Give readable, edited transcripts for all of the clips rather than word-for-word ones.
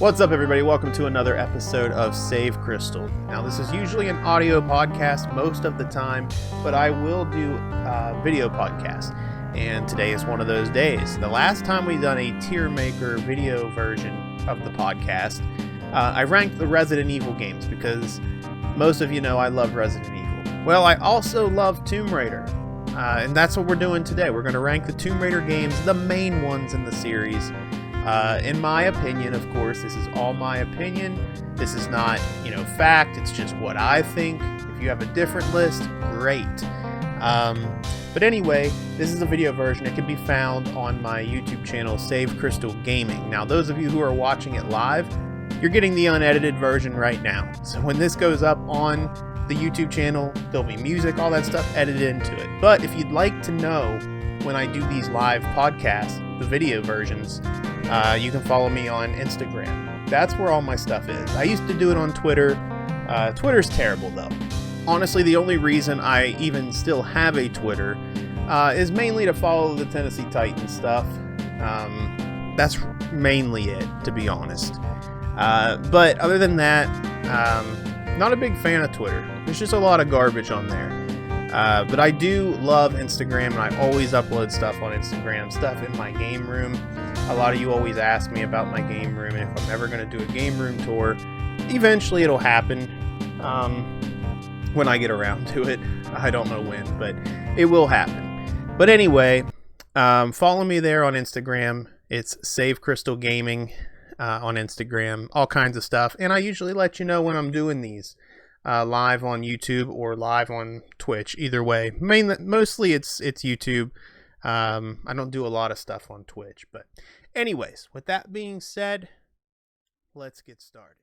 What's up, everybody? Welcome to another episode of Save Crystal. Now, this is usually an audio podcast most of the time, but I will do a video podcast, and today is one of those days. The last time we done a tier maker video version of the podcast, I ranked the Resident Evil games because most of you know I love Resident Evil. Well, I also love Tomb Raider, and that's what we're doing today. We're going to rank the Tomb Raider games, the main ones in the series. In my opinion, of course, this is all my opinion. This is not, fact. It's just what I think. If you have a different list, great. But anyway, this is a video version. It can be found on my YouTube channel, Save Crystal Gaming. Now, those of you who are watching it live, you're getting the unedited version right now. So when this goes up on the YouTube channel, there'll be music, all that stuff edited into it. But if you'd like to know when I do these live podcasts, the video versions, you can follow me on Instagram. That's where all my stuff is. I used to do it on Twitter. Twitter's terrible, though. Honestly, the only reason I even still have a Twitter is mainly to follow the Tennessee Titans stuff. That's mainly it, to be honest. But other than that, not a big fan of Twitter. There's just a lot of garbage on there. But I do love Instagram, and I always upload stuff on Instagram, stuff in my game room. A lot of you always ask me about my game room, and if I'm ever going to do a game room tour. Eventually it'll happen when I get around to it. I don't know when, but it will happen. But anyway, follow me there on Instagram. It's Save Crystal Gaming on Instagram, all kinds of stuff. And I usually let you know when I'm doing these. Live on YouTube or live on Twitch, either way. Mostly it's YouTube. I don't do a lot of stuff on Twitch, but anyways, with that being said, let's get started.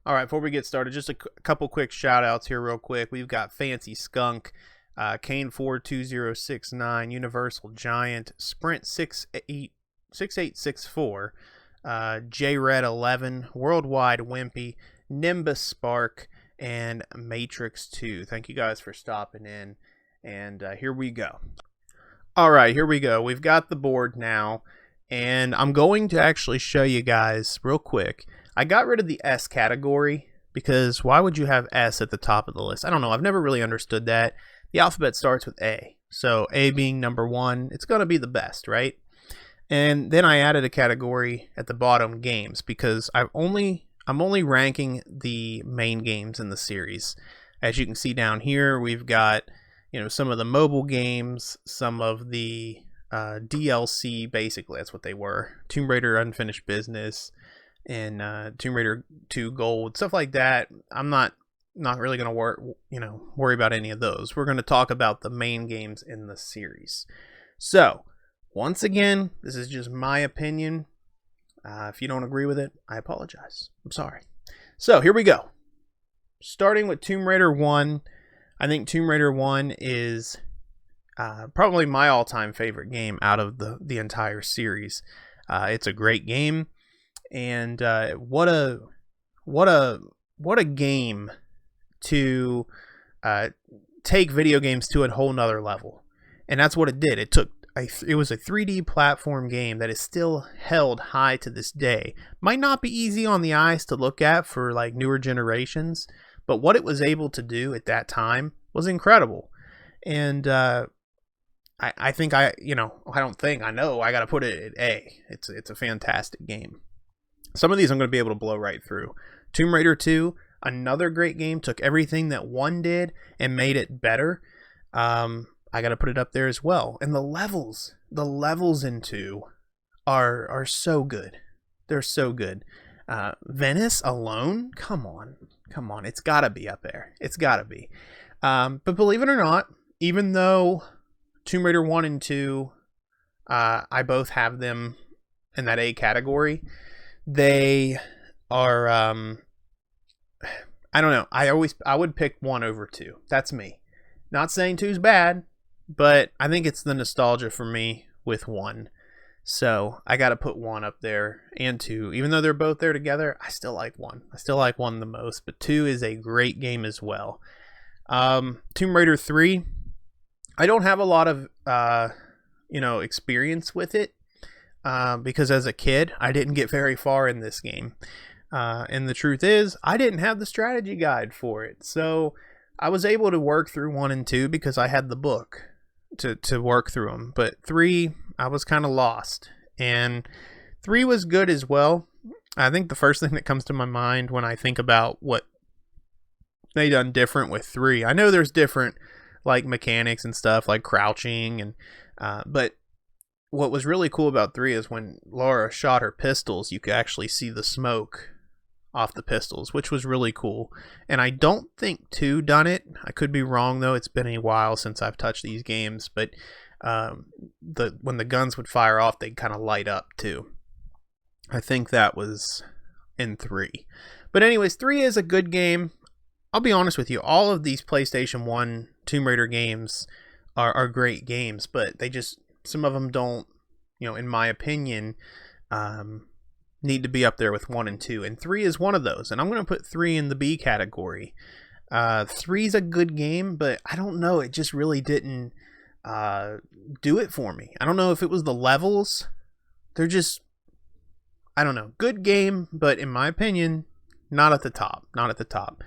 All right, before we get started, just a couple quick shout outs here real quick. We've got Fancy Skunk, Kane42069, Universal Giant, Sprint 6864, JRed11, Worldwide Wimpy, Nimbus Spark, and Matrix 2. Thank you guys for stopping in, and here we go. All right, here we go. We've got the board now, and I'm going to actually show you guys real quick. I got rid of the S category because why would you have S at the top of the list? I don't know. I've never really understood that. The alphabet starts with A, so A being number 1, it's going to be the best, right? And then I added a category at the bottom, games, because I'm only ranking the main games in the series. As you can see down here, we've got some of the mobile games, some of the DLC, basically that's what they were. Tomb Raider Unfinished Business and Tomb Raider 2 Gold, stuff like that. I'm not really going to worry about any of those. We're going to talk about the main games in the series. So, once again, this is just my opinion. If you don't agree with it, I apologize. I'm sorry. So, here we go. Starting with Tomb Raider 1. I think Tomb Raider 1 is probably my all-time favorite game out of the entire series. It's a great game, and what a game to take video games to a whole nother level. And that's what it did. It was a 3D platform game that is still held high to this day. Might not be easy on the eyes to look at for like newer generations, but what it was able to do at that time was incredible. And I know I got to put it at A. It's a fantastic game. Some of these I'm going to be able to blow right through. Tomb Raider 2, another great game, took everything that 1 did and made it better. I got to put it up there as well. And the levels in 2 are so good. They're so good. Venice alone, come on, it's got to be up there. It's got to be. But believe it or not, even though Tomb Raider 1 and 2, I both have them in that A category, they are, I don't know. I would pick 1 over 2. That's me. Not saying 2's bad, but I think it's the nostalgia for me with 1. So I got to put 1 up there and 2. Even though they're both there together, I still like 1. I still like 1 the most, but 2 is a great game as well. Tomb Raider 3, I don't have a lot of, experience with it. because as a kid, I didn't get very far in this game. And the truth is, I didn't have the strategy guide for it. So I was able to work through 1 and 2 because I had the book to work through them. But 3, I was kind of lost. And 3 was good as well. I think the first thing that comes to my mind when I think about what they done different with 3, I know there's different like mechanics and stuff like crouching and but what was really cool about 3 is when Laura shot her pistols, you could actually see the smoke off the pistols, which was really cool. And I don't think 2 done it. I could be wrong though. It's been a while since I've touched these games, but when the guns would fire off, they'd kind of light up too. I think that was in 3. But anyways, 3 is a good game. I'll be honest with you, all of these PlayStation 1 Tomb Raider games are great games, but they just, some of them don't, in my opinion, need to be up there with 1 and 2. And 3 is one of those. And I'm going to put 3 in the B category. 3 is a good game, but I don't know. It just really didn't do it for me. I don't know if it was the levels. They're just, I don't know. Good game, but in my opinion, not at the top. Not at the top.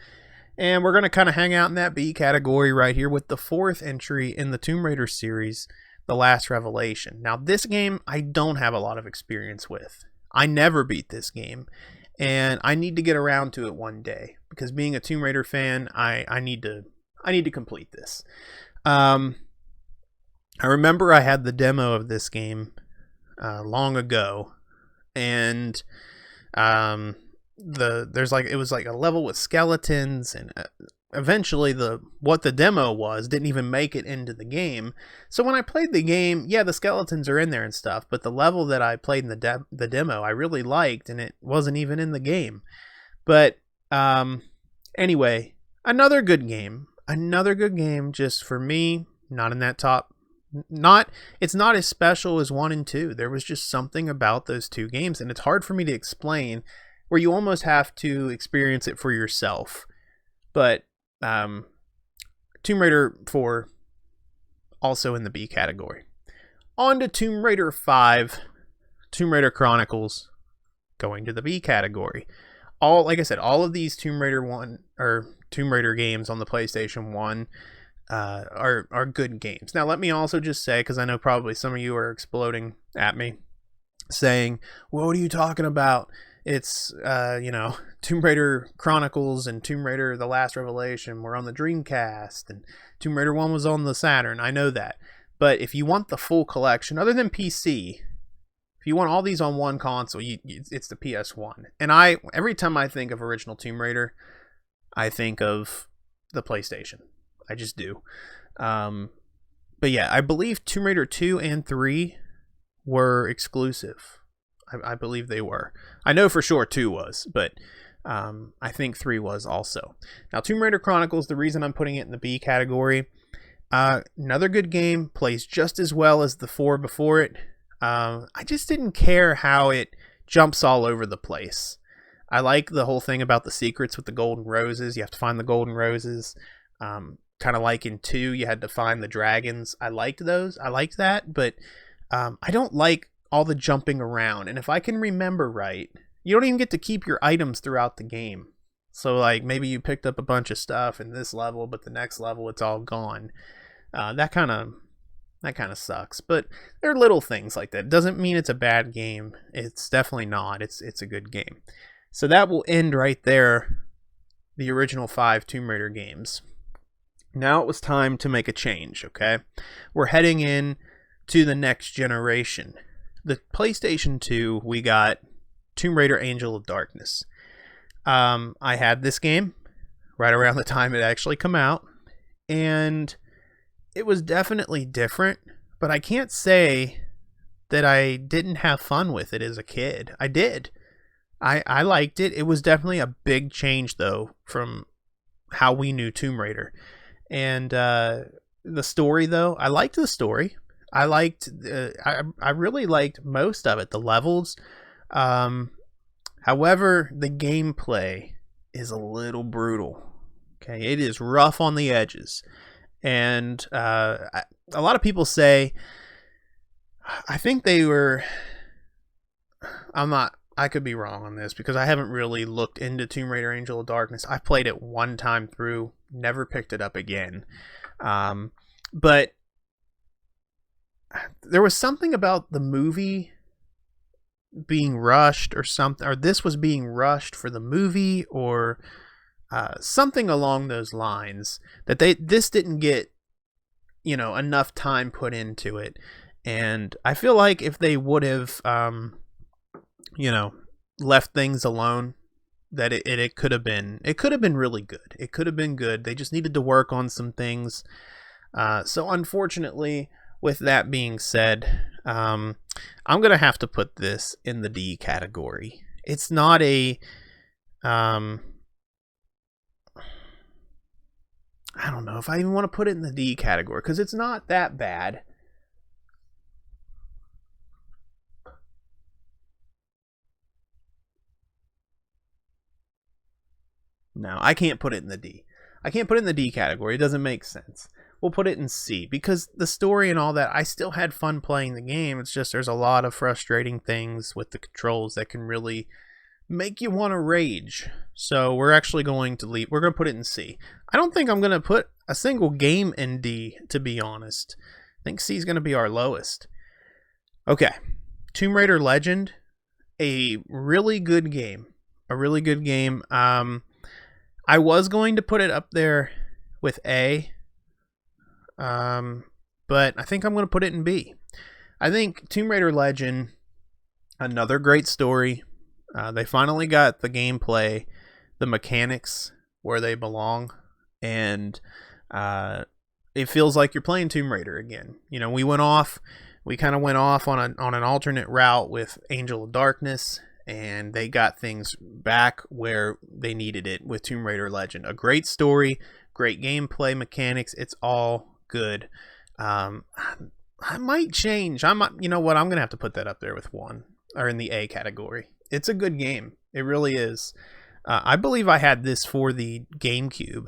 And we're going to kind of hang out in that B category right here with the 4th entry in the Tomb Raider series, The Last Revelation. Now, this game I don't have a lot of experience with. I never beat this game, and I need to get around to it one day because being a Tomb Raider fan, I need to complete this. I remember I had the demo of this game long ago, and it was like a level with skeletons, and eventually what the demo was didn't even make it into the game. So when I played the game, yeah, the skeletons are in there and stuff, but the level that I played in the demo I really liked, and it wasn't even in the game. But anyway, another good game, just for me, not in that top. It's not as special as 1 and 2. There was just something about those 2 games, and it's hard for me to explain, where you almost have to experience it for yourself. But Tomb Raider 4, also in the B category. On to Tomb Raider 5, Tomb Raider Chronicles, going to the B category. Like I said, all of these Tomb Raider games on the PlayStation 1 are good games. Now, let me also just say, because I know probably some of you are exploding at me, saying, well, what are you talking about? It's, Tomb Raider Chronicles and Tomb Raider The Last Revelation were on the Dreamcast, and Tomb Raider 1 was on the Saturn. I know that. But if you want the full collection, other than PC, if you want all these on one console, it's the PS1. And every time I think of original Tomb Raider, I think of the PlayStation. I just do. But yeah, I believe Tomb Raider 2 and 3 were exclusive. I believe they were. I know for sure 2 was, but I think 3 was also. Now, Tomb Raider Chronicles, the reason I'm putting it in the B category, another good game, plays just as well as the 4 before it. I just didn't care how it jumps all over the place. I like the whole thing about the secrets with the golden roses. You have to find the golden roses. Kind of like in 2, you had to find the dragons. I liked those. I liked that, but I don't like all the jumping around. And if I can remember right, you don't even get to keep your items throughout the game. So like maybe you picked up a bunch of stuff in this level, but the next level it's all gone. That kind of sucks. But there are little things like that. It doesn't mean it's a bad game. It's definitely not. It's a good game. So that will end right there, the original 5 Tomb Raider games. Now it was time to make a change, okay? We're heading in to the next generation. The PlayStation 2, we got Tomb Raider Angel of Darkness. I had this game right around the time it actually come out, and it was definitely different, but I can't say that I didn't have fun with it as a kid. I did. I liked it. It was definitely a big change, though, from how we knew Tomb Raider. And the story, though, I liked the story. I really liked most of it, the levels. However, the gameplay is a little brutal. Okay, it is rough on the edges. And a lot of people say, I think they were I could be wrong on this because I haven't really looked into Tomb Raider Angel of Darkness. I played it one time through, never picked it up again. But there was something about the movie being rushed or something, or this was being rushed for the movie, or something along those lines, that this didn't get, enough time put into it. And I feel like if they would have left things alone, that it could have been really good. It could have been good. They just needed to work on some things. So unfortunately, with that being said, I'm gonna have to put this in the D category. It's not a I don't know if I even want to put it in the D category because it's not that bad. No, I can't put it in the D. I can't put it in the D category. It doesn't make sense. We'll put it in C because the story and all that, I still had fun playing the game. It's just there's a lot of frustrating things with the controls that can really make you want to rage. So we're actually going to we're going to put it in C. I don't think I'm going to put a single game in D, to be honest. I think C is going to be our lowest. Okay. Tomb Raider Legend, a really good game. A really good game. I was going to put it up there with A, but I think I'm going to put it in B. I think Tomb Raider Legend, another great story. They finally got the gameplay, the mechanics where they belong, and it feels like you're playing Tomb Raider again. We kind of went off on an alternate route with Angel of Darkness, and they got things back where they needed it with Tomb Raider Legend. A great story, great gameplay mechanics. It's all good. I might change. You know what? I'm gonna have to put that up there with 1, or in the A category. It's a good game. It really is. I believe I had this for the GameCube.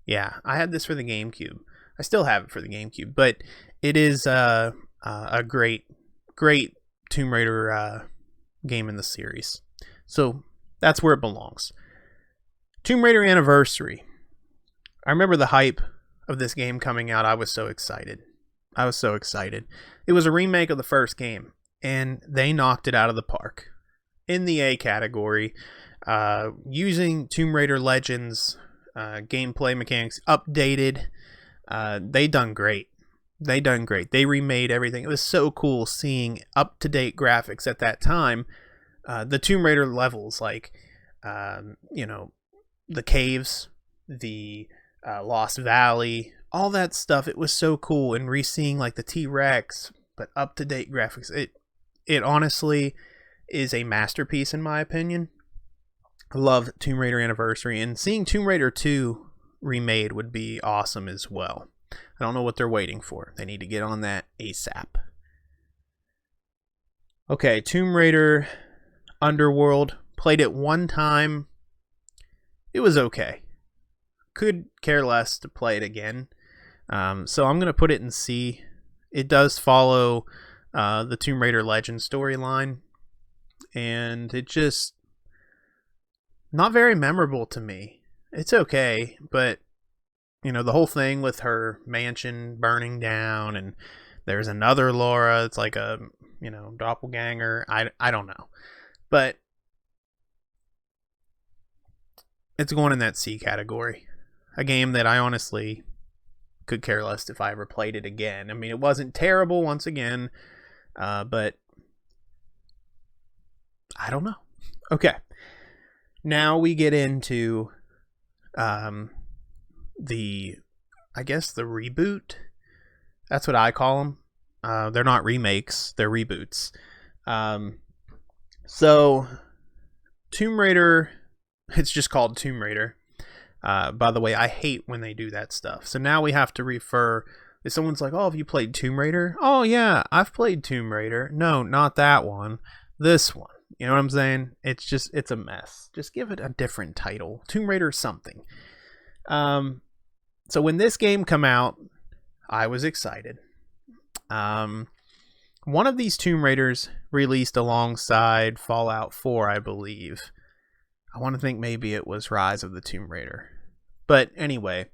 Yeah, I had this for the GameCube. I still have it for the GameCube, but it is a great Tomb Raider game in the series. So that's where it belongs. Tomb Raider Anniversary. I remember the hype of this game coming out. I was so excited. It was a remake of the first game, and they knocked it out of the park. In the A category, using Tomb Raider Legends gameplay mechanics updated. They done great. They remade everything. It was so cool seeing up-to-date graphics at that time. The Tomb Raider levels, like, the caves, the Lost Valley, all that stuff. It was so cool. And re-seeing, like, the T-Rex, but up-to-date graphics. It honestly is a masterpiece, in my opinion. I love Tomb Raider Anniversary. And seeing Tomb Raider 2 remade would be awesome as well. I don't know what they're waiting for. They need to get on that ASAP. Okay, Tomb Raider Underworld. Played it one time. It was okay. Could care less to play it again. So I'm going to put it in C. It does follow the Tomb Raider Legend storyline. And it just... not very memorable to me. It's okay, but... the whole thing with her mansion burning down, and there's another Laura. It's like a, doppelganger. I don't know. But it's going in that C category. A game that I honestly could care less if I ever played it again. I mean, it wasn't terrible once again, but I don't know. Okay. Now we get into... the reboot. That's what I call them. They're not remakes, they're reboots. So Tomb Raider, it's just called Tomb Raider. By the way, I hate when they do that stuff. So now we have to refer, if someone's like, oh, have you played Tomb Raider? Oh yeah, I've played Tomb Raider. No, not that one. This one. You know what I'm saying? It's a mess. Just give it a different title. Tomb Raider something. So when this game come out, I was excited. One of these Tomb Raiders released alongside Fallout 4, I believe. I want to think maybe it was Rise of the Tomb Raider. But anyway,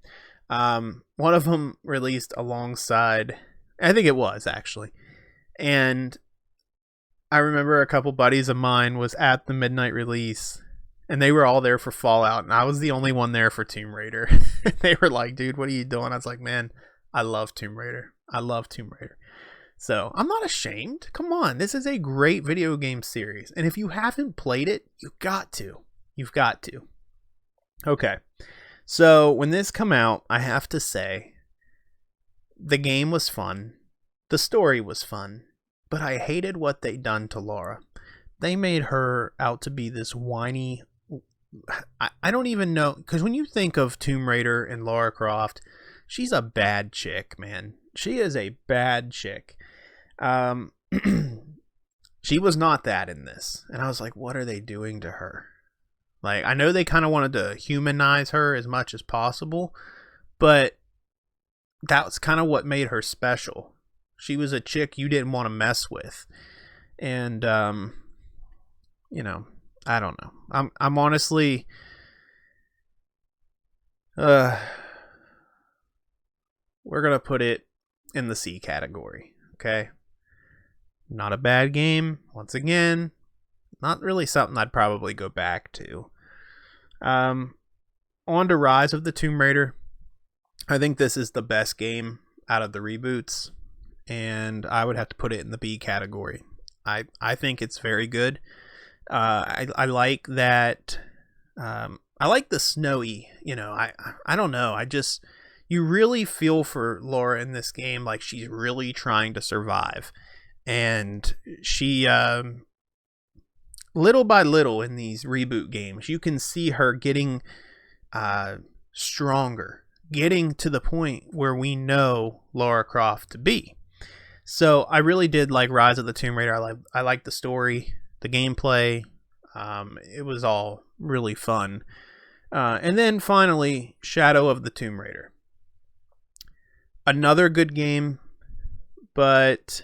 one of them released alongside, I think it was actually. And I remember a couple buddies of mine was at the midnight release, and they were all there for Fallout, and I was the only one there for Tomb Raider. They were like, dude, what are you doing? I was like, man, I love Tomb Raider. I love Tomb Raider. So I'm not ashamed. Come on, this is a great video game series. And if you haven't played it, you've got to. You've got to. Okay. So when this come out, I have to say, the game was fun. The story was fun. But I hated what they done to Laura. They made her out to be this whiny... I don't even know... Because when you think of Tomb Raider and Lara Croft, she's a bad chick, man. She is a bad chick. She was not that in this. And I was like, what are they doing to her? Like, I know they kind of wanted to humanize her as much as possible, but that was kind of what made her special. She was a chick you didn't want to mess with. And, you know, I don't know. I'm honestly, we're going to put it in the C category. Okay. Not a bad game. Once again, not really something I'd probably go back to. On to Rise of the Tomb Raider. I think this is the best game out of the reboots, and I would have to put it in the B category. I think it's very good. I like that. I like the snowy. You know, I don't know. You really feel for Laura in this game, like she's really trying to survive, and she little by little in these reboot games, you can see her getting stronger, getting to the point where we know Lara Croft to be. So I really did like Rise of the Tomb Raider. I like the story, the gameplay. It was all really fun. And then finally, Shadow of the Tomb Raider. Another good game, but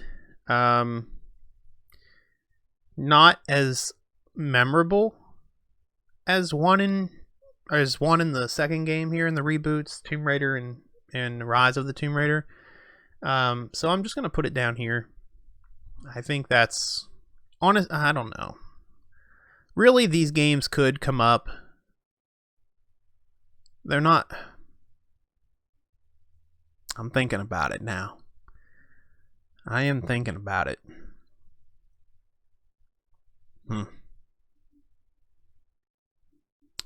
not as memorable as one in the second game here in the reboots, Tomb Raider and Rise of the Tomb Raider. So I'm just gonna put it down here. I think that's honest. I don't know. Really, these games could come up. They're not. I'm thinking about it now. I am thinking about it.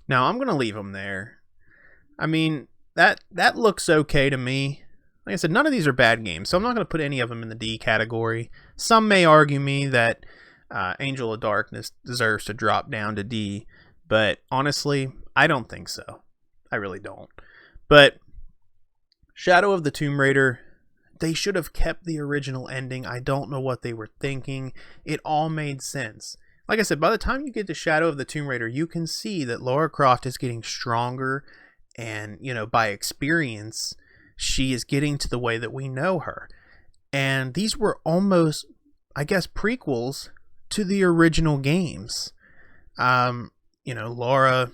Now, I'm going to leave them there. I mean, that looks okay to me. Like I said, none of these are bad games, so I'm not going to put any of them in the D category. Some may argue me that Angel of Darkness deserves to drop down to D, but honestly, I don't think so. I really don't. But Shadow of the Tomb Raider, they should have kept the original ending. I don't know what they were thinking. It all made sense. Like I said, by the time you get to Shadow of the Tomb Raider, you can see that Lara Croft is getting stronger, and, you know, by experience, she is getting to the way that we know her. And these were almost, I guess, prequels to the original games. You know, Laura,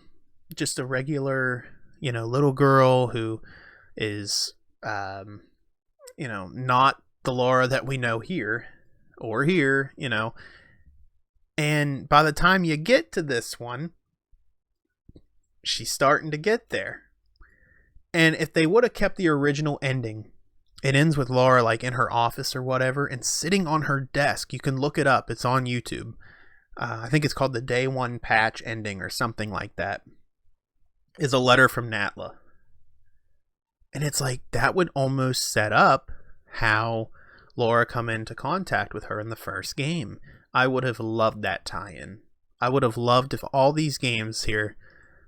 just a regular, you know, little girl who is, you know, not the Laura that we know here, you know. And by the time you get to this one, she's starting to get there. And if they would have kept the original ending, it ends with Laura like in her office or whatever and sitting on her desk. You can look it up. It's on YouTube. I think it's called the Day One Patch ending or something like that. Is a letter from Natla. And it's like that would almost set up how Laura come into contact with her in the first game. I would have loved that tie-in. I would have loved if all these games here,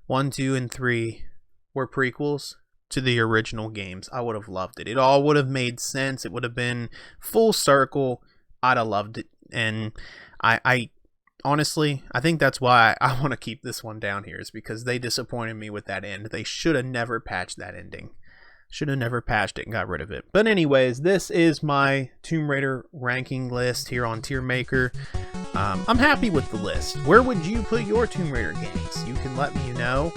1, 2, and 3, were prequels to the original games. I would have loved it. It all would have made sense. It would have been full circle. I'd have loved it. And I honestly, I think that's why I want to keep this one down here, is because they disappointed me with that end. They should have never patched that ending. Should have never patched it and got rid of it. But anyways, this is my Tomb Raider ranking list here on Tier Maker. I'm happy with the list. Where would you put your Tomb Raider games? You can let me know.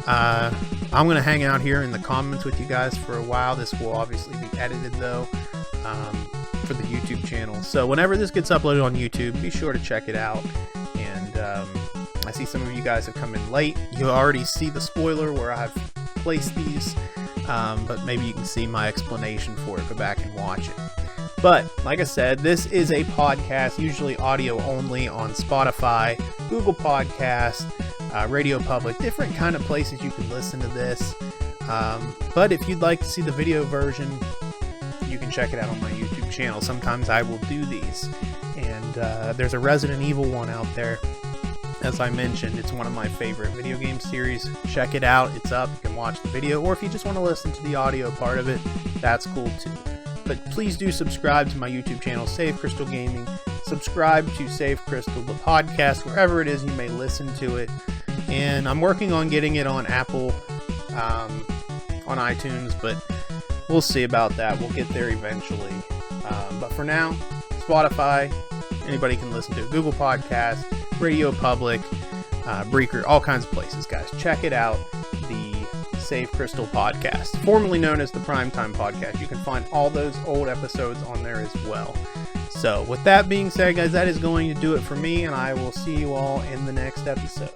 I'm going to hang out here in the comments with you guys for a while. This will obviously be edited though for the YouTube channel. So whenever this gets uploaded on YouTube, be sure to check it out. And I see some of you guys have come in late. You already see the spoiler where I've placed these. But maybe you can see my explanation for it. Go back and watch it. But like I said, this is a podcast, usually audio only, on Spotify, Google Podcasts, Radio Public, different kind of places you can listen to this. But if you'd like to see the video version, you can check it out on my YouTube channel. Sometimes I will do these. And there's a Resident Evil one out there. As I mentioned, it's one of my favorite video game series. Check it out. It's up. You can watch the video. Or if you just want to listen to the audio part of it, that's cool too. But please do subscribe to my YouTube channel, Save Crystal Gaming. Subscribe to Save Crystal, the podcast, wherever it is you may listen to it. And I'm working on getting it on Apple, on iTunes, but we'll see about that. We'll get there eventually. But for now, Spotify, anybody can listen to it. Google Podcasts, Radio Public, Breaker, all kinds of places, guys. Check it out. The Save Crystal podcast, formerly known as the Primetime Podcast. You can find all those old episodes on there as well. So with that being said, guys, that is going to do it for me, and I will see you all in the next episode.